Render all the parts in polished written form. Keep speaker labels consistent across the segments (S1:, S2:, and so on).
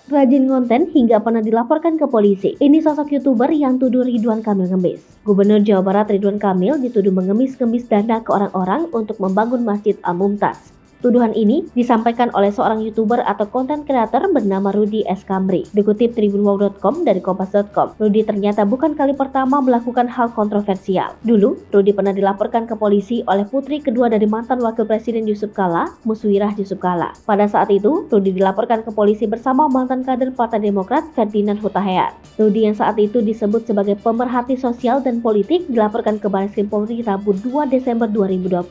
S1: rajin konten hingga pernah dilaporkan ke polisi. Ini sosok YouTuber yang tuduh Ridwan Kamil ngemis. Gubernur Jawa Barat Ridwan Kamil dituduh mengemis-ngemis dana ke orang-orang untuk membangun Masjid Al-Mumtaz. Tuduhan ini disampaikan oleh seorang YouTuber atau konten kreator bernama Rudy S. Kamri. Dikutip tribunwow.com dari kompas.com, Rudy ternyata bukan kali pertama melakukan hal kontroversial. Dulu, Rudy pernah dilaporkan ke polisi oleh putri kedua dari mantan Wakil Presiden Yusuf Kala, Muswirah Yusuf Kala. Pada saat itu, Rudy dilaporkan ke polisi bersama mantan kader Partai Demokrat Ferdinand Huta Heian. Rudy yang saat itu disebut sebagai pemerhati sosial dan politik dilaporkan ke Barreskrim Polri Rabu 2 Desember 2020.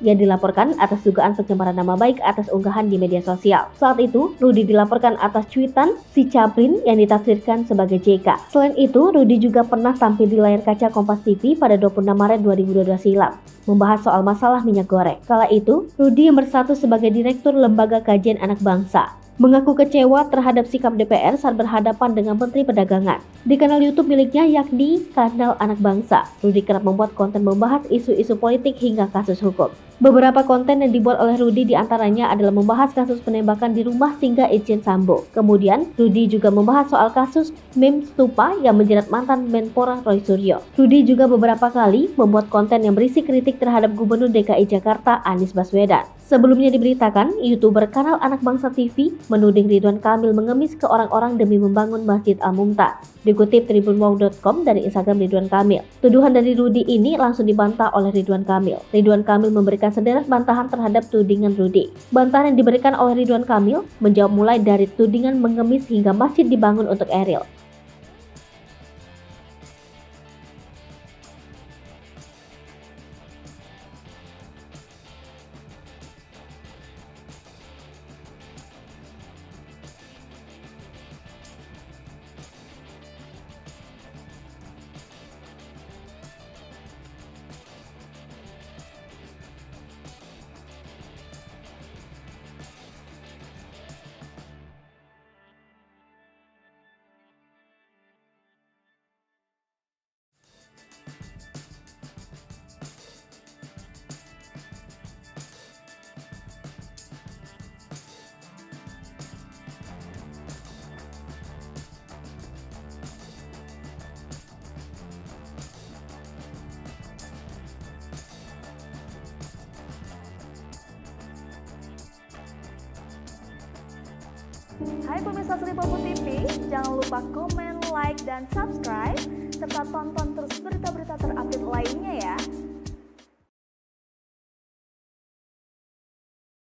S1: Ia dilaporkan atas dugaan pencemaran nama baik atas unggahan di media sosial. Saat itu, Rudy dilaporkan atas cuitan si Caprin yang ditafsirkan sebagai JK. Selain itu, Rudy juga pernah tampil di layar kaca Kompas TV pada 26 Maret 2022 silam, membahas soal masalah minyak goreng. Kala itu, Rudy yang berstatus sebagai Direktur Lembaga Kajian Anak Bangsa mengaku kecewa terhadap sikap DPR saat berhadapan dengan Menteri Perdagangan. Di kanal YouTube miliknya yakni Kanal Anak Bangsa, Rudy kerap membuat konten membahas isu-isu politik hingga kasus hukum. Beberapa konten yang dibuat oleh Rudy diantaranya adalah membahas kasus penembakan di rumah singgah Irjen Sambo. Kemudian, Rudy juga membahas soal kasus meme stupa yang menjerat mantan Menpora Roy Suryo. Rudy juga beberapa kali membuat konten yang berisi kritik terhadap Gubernur DKI Jakarta Anies Baswedan. Sebelumnya diberitakan, YouTuber Kanal Anak Bangsa TV menuding Ridwan Kamil mengemis ke orang-orang demi membangun Masjid Al-Mumtaz. Dikutip tribunwow.com dari Instagram Ridwan Kamil. Tuduhan dari Rudy ini langsung dibantah oleh Ridwan Kamil. Ridwan Kamil memberikan sederet bantahan terhadap tudingan Rudy. Bantahan yang diberikan oleh Ridwan Kamil menjawab mulai dari tudingan mengemis hingga masjid dibangun untuk Eril.
S2: Hai pemirsa Sri Popo TV, jangan lupa komen, like, dan subscribe, serta tonton terus berita-berita terupdate lainnya ya.